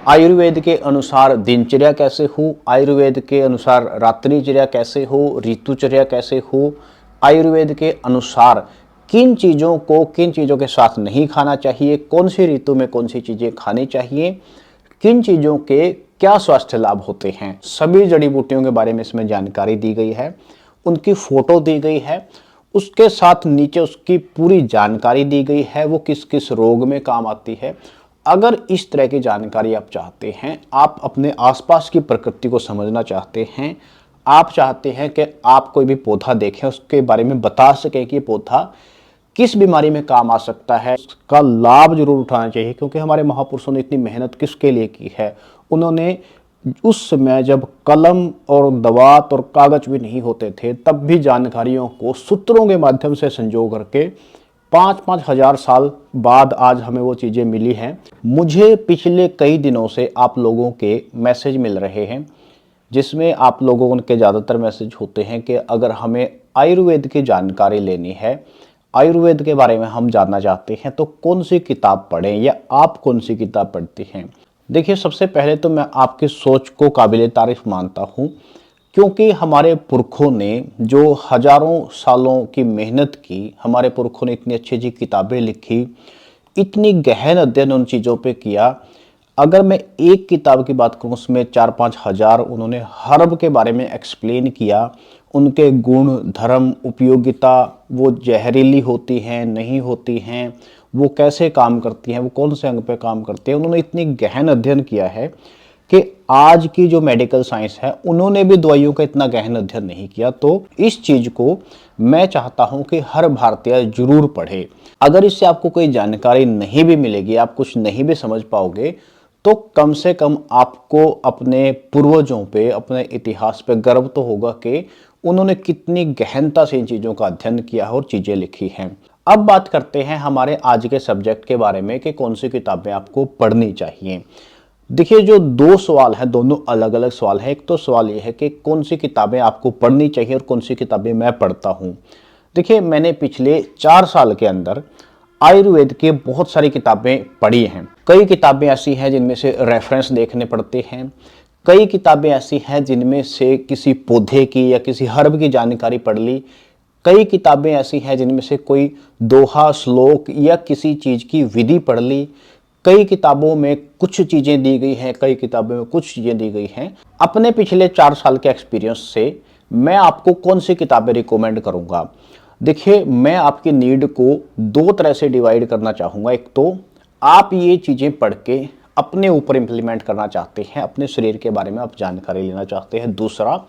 आयुर्वेद के अनुसार दिनचर्या कैसे हो, आयुर्वेद के अनुसार रात्रिचर्या कैसे हो, ऋतुचर्या कैसे हो, आयुर्वेद के अनुसार किन चीज़ों के साथ नहीं खाना चाहिए, कौन सी ऋतु में कौन सी चीज़ें खानी चाहिए, किन चीज़ों के क्या स्वास्थ्य लाभ होते हैं, सभी जड़ी बूटियों के बारे में इसमें जानकारी दी गई है, उनकी फोटो दी गई है, उसके साथ नीचे उसकी पूरी जानकारी दी गई है, वो किस किस रोग में काम आती है। अगर इस तरह की जानकारी आप चाहते हैं, आप अपने आसपास की प्रकृति को समझना चाहते हैं, आप चाहते हैं कि आप कोई भी पौधा देखें उसके बारे में बता सकें कि पौधा किस बीमारी में काम आ सकता है, उसका लाभ जरूर उठाना चाहिए। क्योंकि हमारे महापुरुषों ने इतनी मेहनत किसके लिए की है, उन्होंने उस समय जब कलम और दवात और कागज भी नहीं होते थे तब भी जानकारियों को सूत्रों के माध्यम से संजो करके 5-5 हजार साल बाद आज हमें वो चीज़ें मिली हैं। मुझे पिछले कई दिनों से आप लोगों के मैसेज मिल रहे हैं जिसमें आप लोगों के ज़्यादातर मैसेज होते हैं कि अगर हमें आयुर्वेद की जानकारी लेनी है, आयुर्वेद के बारे में हम जानना चाहते हैं तो कौन सी किताब पढ़ें या आप कौन सी किताब पढ़ते हैं। देखिए, सबसे पहले तो मैं आपकी सोच को काबिल तारीफ मानता हूँ, क्योंकि हमारे पुरखों ने जो हजारों सालों की मेहनत की, हमारे पुरखों ने इतनी अच्छी अच्छी किताबें लिखी, इतनी गहन अध्ययन उन चीज़ों पे किया। अगर मैं एक किताब की बात करूँ उसमें 4-5 हजार उन्होंने हर्ब के बारे में एक्सप्लेन किया, उनके गुण धर्म उपयोगिता, वो जहरीली होती हैं नहीं होती हैं, वो कैसे काम करती हैं, वो कौन से अंग पे काम करती हैं, उन्होंने इतनी गहन अध्ययन किया है कि आज की जो मेडिकल साइंस है उन्होंने भी दवाइयों का इतना गहन अध्ययन नहीं किया। तो इस चीज़ को मैं चाहता हूं कि हर भारतीय जरूर पढ़े। अगर इससे आपको कोई जानकारी नहीं भी मिलेगी, आप कुछ नहीं भी समझ पाओगे, तो कम से कम आपको अपने पूर्वजों पे, अपने इतिहास पे गर्व तो होगा कि उन्होंने कितनी गहनता से इन चीज़ों का अध्ययन किया है और चीज़ें लिखी हैं। अब बात करते हैं हमारे आज के सब्जेक्ट के बारे में कि कौन सी किताबें आपको पढ़नी चाहिए। देखिए, जो दो सवाल हैं दोनों अलग अलग सवाल हैं। एक तो सवाल ये है कि कौन सी किताबें आपको पढ़नी चाहिए और कौन सी किताबें मैं पढ़ता हूँ। देखिए, मैंने पिछले 4 साल के अंदर आयुर्वेद की बहुत सारी किताबें पढ़ी हैं। कई किताबें ऐसी हैं जिनमें से रेफरेंस देखने पड़ते हैं, कई किताबें ऐसी हैं जिनमें से किसी पौधे की या किसी हर्ब की जानकारी पढ़ ली, कई किताबें ऐसी हैं जिनमें से कोई दोहा श्लोक या किसी चीज़ की विधि पढ़ ली, कई किताबों में कुछ चीज़ें दी गई हैं, कई किताबों में कुछ चीज़ें दी गई हैं। अपने पिछले 4 साल के एक्सपीरियंस से मैं आपको कौन सी किताबें रिकमेंड करूँगा। देखिए, मैं आपकी नीड को 2 तरह से डिवाइड करना चाहूँगा। एक तो आप ये चीज़ें पढ़ के अपने ऊपर इम्प्लीमेंट करना चाहते हैं, अपने शरीर के बारे में आप जानकारी लेना चाहते हैं। दूसरा,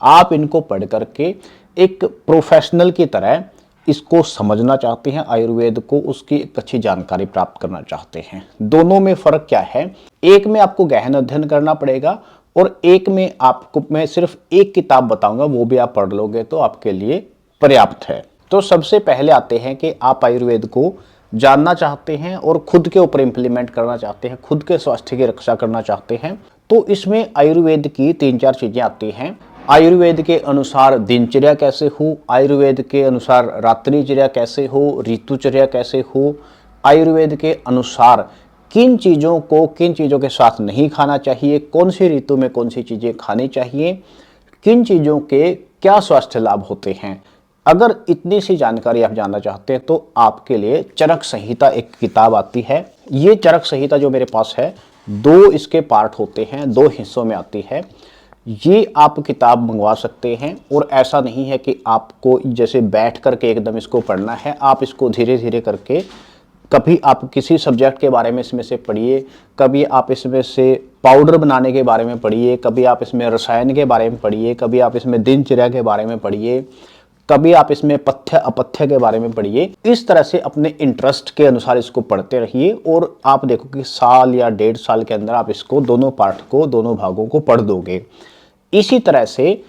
आप इनको पढ़ करके एक प्रोफेशनल की तरह इसको समझना चाहते हैं, आयुर्वेद को उसकी एक अच्छी जानकारी प्राप्त करना चाहते हैं। दोनों में फ़र्क क्या है? एक में आपको गहन अध्ययन करना पड़ेगा और एक में आपको मैं सिर्फ एक किताब बताऊंगा, वो भी आप पढ़ लोगे तो आपके लिए पर्याप्त है। तो सबसे पहले आते हैं कि आप आयुर्वेद को जानना चाहते हैं और खुद के ऊपर इम्प्लीमेंट करना चाहते हैं, खुद के स्वास्थ्य की रक्षा करना चाहते हैं, तो इसमें आयुर्वेद की 3-4 चीज़ें आती हैं। आयुर्वेद के अनुसार दिनचर्या कैसे हो, आयुर्वेद के अनुसार रात्रिचर्या कैसे हो, ऋतुचर्या कैसे हो, आयुर्वेद के अनुसार किन चीज़ों के साथ नहीं खाना चाहिए, कौन सी ऋतु में कौन सी चीज़ें खानी चाहिए, किन चीज़ों के क्या स्वास्थ्य लाभ होते हैं। अगर इतनी सी जानकारी आप जानना चाहते हैं तो आपके लिए चरक संहिता एक किताब आती है। ये चरक संहिता जो मेरे पास है, 2 इसके पार्ट होते हैं, 2 हिस्सों में आती है। ये आप किताब मंगवा सकते हैं और ऐसा नहीं है कि आपको जैसे बैठ करके एकदम इसको पढ़ना है, आप इसको धीरे धीरे करके, कभी आप किसी सब्जेक्ट के बारे में इसमें से पढ़िए, कभी आप इसमें से पाउडर बनाने के बारे में पढ़िए, कभी आप इसमें रसायन के बारे में पढ़िए, कभी आप इसमें दिनचर्या के बारे में पढ़िए, कभी आप इसमें पथ्य अपथ्य के बारे में पढ़िए। इस तरह से अपने इंटरेस्ट के अनुसार इसको पढ़ते रहिए और आप देखो कि साल या 1.5 साल के अंदर आप इसको दोनों पार्ट को, दोनों भागों को पढ़ दोगे। इसी तरह से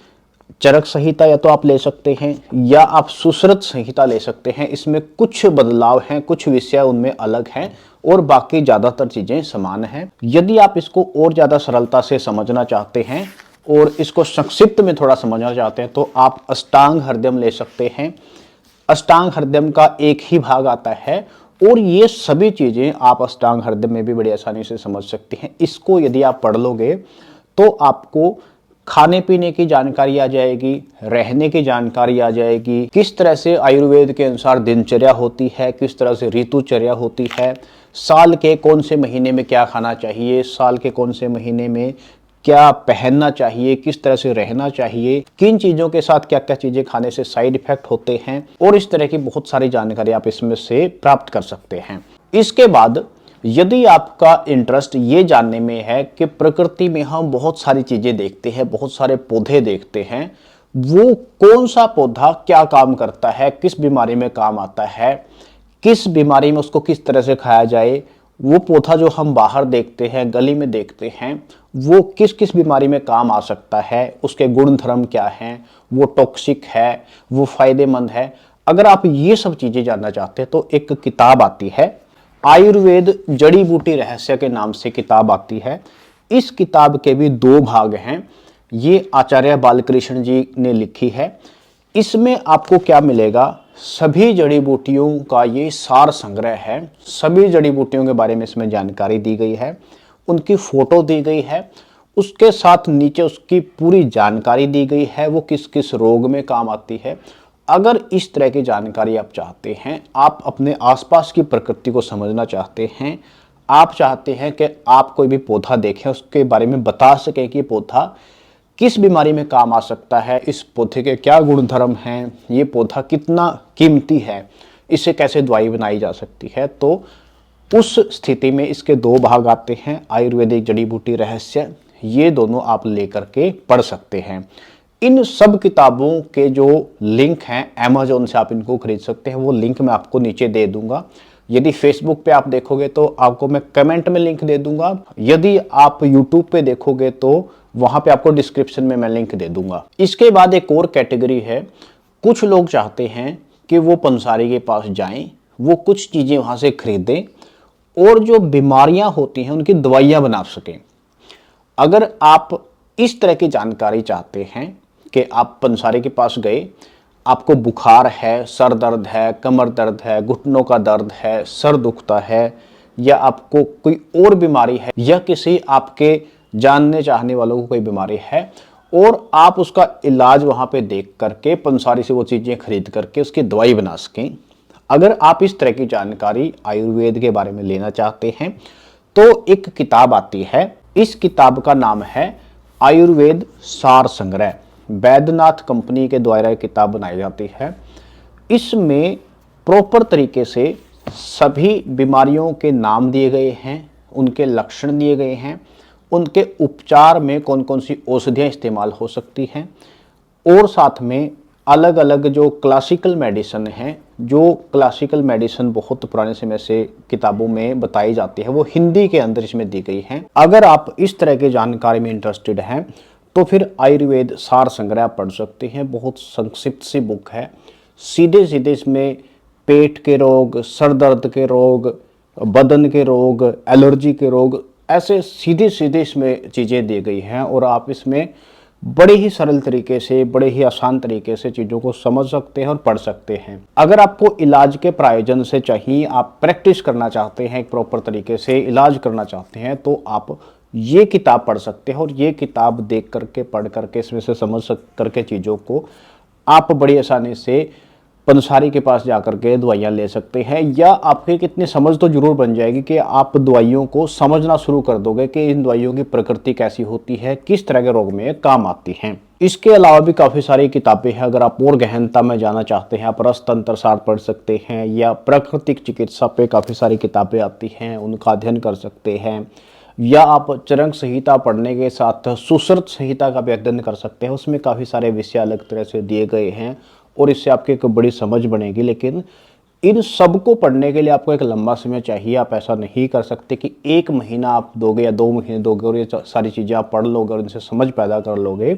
चरक संहिता या तो आप ले सकते हैं या आप सुश्रुत संहिता ले सकते हैं। इसमें कुछ बदलाव हैं, कुछ विषय उनमें अलग हैं और बाकी ज़्यादातर चीज़ें समान हैं। यदि आप इसको और ज़्यादा सरलता से समझना चाहते हैं और इसको संक्षिप्त में थोड़ा समझना चाहते हैं तो आप अष्टांग हृदयम ले सकते हैं। अष्टांग हृदयम का एक ही भाग आता है और ये सभी चीज़ें आप अष्टांग हृदय में भी बड़ी आसानी से समझ सकते हैं। इसको यदि आप पढ़ लोगे तो आपको खाने पीने की जानकारी आ जाएगी, रहने की जानकारी आ जाएगी, किस तरह से आयुर्वेद के अनुसार दिनचर्या होती है, किस तरह से ऋतुचर्या होती है, साल के कौन से महीने में क्या खाना चाहिए, साल के कौन से महीने में क्या पहनना चाहिए, किस तरह से रहना चाहिए, किन चीज़ों के साथ क्या क्या चीज़ें खाने से साइड इफेक्ट होते हैं, और इस तरह की बहुत सारी जानकारी आप इसमें से प्राप्त कर सकते हैं। इसके बाद यदि आपका इंटरेस्ट ये जानने में है कि प्रकृति में हम बहुत सारी चीज़ें देखते हैं, बहुत सारे पौधे देखते हैं, वो कौन सा पौधा क्या काम करता है, किस बीमारी में काम आता है, किस बीमारी में उसको किस तरह से खाया जाए, वो पौधा जो हम बाहर देखते हैं, गली में देखते हैं, वो किस किस बीमारी में काम आ सकता है, उसके गुण धर्म क्या हैं, वो टॉक्सिक है, वो फायदेमंद है। अगर आप ये सब चीज़ें जानना चाहते हैं तो एक किताब आती है, आयुर्वेद जड़ी बूटी रहस्य के नाम से किताब आती है। इस किताब के भी 2 भाग हैं। ये आचार्य बालकृष्ण जी ने लिखी है। इसमें आपको क्या मिलेगा, सभी जड़ी बूटियों का ये सार संग्रह है। सभी जड़ी बूटियों के बारे में इसमें जानकारी दी गई है, उनकी फोटो दी गई है, उसके साथ नीचे उसकी पूरी जानकारी दी गई है, वो किस किस रोग में काम आती है। अगर इस तरह की जानकारी आप चाहते हैं, आप अपने आसपास की प्रकृति को समझना चाहते हैं, आप चाहते हैं कि आप कोई भी पौधा देखें, उसके बारे में बता सकें कि पौधा किस बीमारी में काम आ सकता है, इस पौधे के क्या गुण धर्म हैं, ये पौधा कितना कीमती है, इससे कैसे दवाई बनाई जा सकती है, तो उस स्थिति में इसके 2 भाग आते हैं, आयुर्वेदिक जड़ी बूटी रहस्य। ये दोनों आप लेकर के पढ़ सकते हैं। इन सब किताबों के जो लिंक हैं अमेजोन से आप इनको खरीद सकते हैं, वो लिंक मैं आपको नीचे दे दूंगा। यदि फेसबुक पे आप देखोगे तो आपको मैं कमेंट में लिंक दे दूंगा। यदि आप यूट्यूब पे देखोगे तो वहां पे आपको डिस्क्रिप्शन में मैं लिंक दे दूंगा। इसके बाद एक और कैटेगरी है, कुछ लोग चाहते हैं कि वो पंसारी के पास जाएं, वो कुछ चीजें वहां से खरीदें और जो बीमारियां होती हैं उनकी दवाइयां बना सकें। अगर आप इस तरह की जानकारी चाहते हैं कि आप पंसारी के पास गए, आपको बुखार है, सर दर्द है, कमर दर्द है, घुटनों का दर्द है, सर दुखता है, या आपको कोई और बीमारी है, या किसी आपके जानने चाहने वालों को कोई बीमारी है और आप उसका इलाज वहां पे देख करके पंसारी से वो चीज़ें खरीद करके उसकी दवाई बना सकें। अगर आप इस तरह की जानकारी आयुर्वेद के बारे में लेना चाहते हैं तो एक किताब आती है। इस किताब का नाम है आयुर्वेद सार संग्रह। वैद्यनाथ कंपनी के द्वारा एक किताब बनाई जाती है। इसमें प्रॉपर तरीके से सभी बीमारियों के नाम दिए गए हैं, उनके लक्षण दिए गए हैं, उनके उपचार में कौन कौन सी औषधियाँ इस्तेमाल हो सकती हैं, और साथ में अलग अलग जो क्लासिकल मेडिसिन हैं, जो क्लासिकल मेडिसिन बहुत पुराने समय से किताबों में बताई जाती है, वो हिंदी के अंदर इसमें दी गई हैं। अगर आप इस तरह की जानकारी में इंटरेस्टेड हैं तो फिर आयुर्वेद सार संग्रह पढ़ सकते हैं। बहुत संक्षिप्त सी बुक है, सीधे सीधे इसमें पेट के रोग, सर दर्द के रोग, बदन के रोग, एलर्जी के रोग, ऐसे सीधे सीधे इसमें चीज़ें दी गई हैं और आप इसमें बड़े ही सरल तरीके से, बड़े ही आसान तरीके से चीज़ों को समझ सकते हैं और पढ़ सकते हैं। अगर आपको इलाज के प्रायोजन से चाहिए, आप प्रैक्टिस करना चाहते हैं, एक प्रॉपर तरीके से इलाज करना चाहते हैं, तो आप ये किताब पढ़ सकते हैं और ये किताब देख करके, पढ़ करके, इसमें से समझ करके चीज़ों को आप बड़ी आसानी से पंसारी के पास जाकर के दवाइयाँ ले सकते हैं। या आपकी कितनी समझ तो जरूर बन जाएगी कि आप दवाइयों को समझना शुरू कर दोगे कि इन दवाइयों की प्रकृति कैसी होती है, किस तरह के रोग में काम आती हैं। इसके अलावा भी काफ़ी सारी किताबें हैं। अगर आप और गहनता में जाना चाहते हैं, आप रसतंत्र सार पढ़ सकते हैं, या प्राकृतिक चिकित्सा पे काफ़ी सारी किताबें आती हैं, उनका अध्ययन कर सकते हैं, या आप चरक संहिता पढ़ने के साथ सुश्रुत संहिता का भी अध्ययन कर सकते हैं। उसमें काफ़ी सारे विषय अलग तरह से दिए गए हैं और इससे आपकी एक बड़ी समझ बनेगी। लेकिन इन सबको पढ़ने के लिए आपको एक लंबा समय चाहिए। आप ऐसा नहीं कर सकते कि 1 महीना आप दोगे या 2 महीने दोगे और ये सारी चीज़ें आप पढ़ लोगे और इनसे समझ पैदा कर लोगे।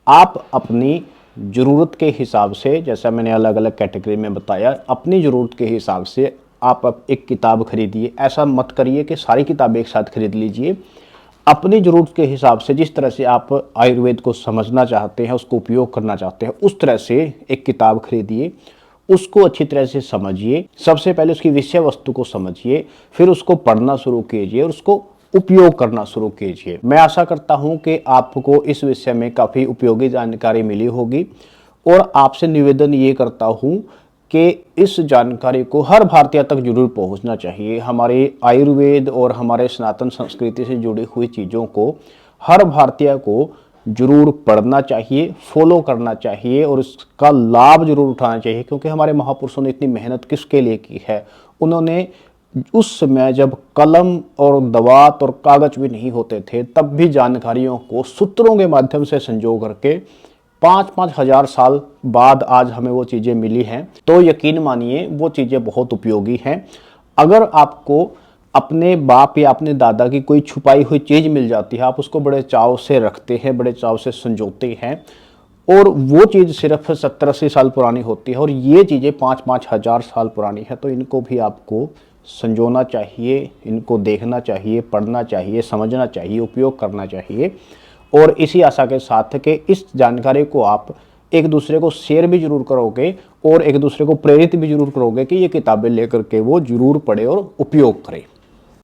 आप अपनी ज़रूरत के हिसाब से, जैसा मैंने अलग अलग कैटेगरी में बताया, अपनी ज़रूरत के हिसाब से आप एक किताब खरीदिए। ऐसा मत करिए कि सारी किताबें एक साथ खरीद लीजिए। अपनी ज़रूरत के हिसाब से, जिस तरह से आप आयुर्वेद को समझना चाहते हैं, उसको उपयोग करना चाहते हैं, उस तरह से एक किताब खरीदिए। उसको अच्छी तरह से समझिए। सबसे पहले उसकी विषय वस्तु को समझिए, फिर उसको पढ़ना शुरू कीजिए और उसको उपयोग करना शुरू कीजिए। मैं आशा करता हूं कि आपको इस विषय में काफ़ी उपयोगी जानकारी मिली होगी और आपसे निवेदन ये करता हूं कि इस जानकारी को हर भारतीय तक जरूर पहुंचना चाहिए। हमारे आयुर्वेद और हमारे सनातन संस्कृति से जुड़ी हुई चीज़ों को हर भारतीय को जरूर पढ़ना चाहिए, फॉलो करना चाहिए और इसका लाभ जरूर उठाना चाहिए, क्योंकि हमारे महापुरुषों ने इतनी मेहनत किसके लिए की है। उन्होंने उस समय जब कलम और दवात और कागज भी नहीं होते थे, तब भी जानकारियों को सूत्रों के माध्यम से संजो करके 5-5 हजार साल बाद आज हमें वो चीज़ें मिली हैं। तो यकीन मानिए वो चीज़ें बहुत उपयोगी हैं। अगर आपको अपने बाप या अपने दादा की कोई छुपाई हुई चीज़ मिल जाती है, आप उसको बड़े चाव से रखते हैं, बड़े चाव से संजोते हैं, और वो चीज़ सिर्फ 70-80 साल पुरानी होती है और ये चीज़ें 5-5 हजार साल पुरानी है, तो इनको भी आपको संजोना चाहिए, इनको देखना चाहिए, पढ़ना चाहिए, समझना चाहिए, उपयोग करना चाहिए। और इसी आशा के साथ कि इस जानकारी को आप एक दूसरे को शेयर भी जरूर करोगे और एक दूसरे को प्रेरित भी जरूर करोगे कि ये किताबें लेकर के वो जरूर पढ़े और उपयोग करें।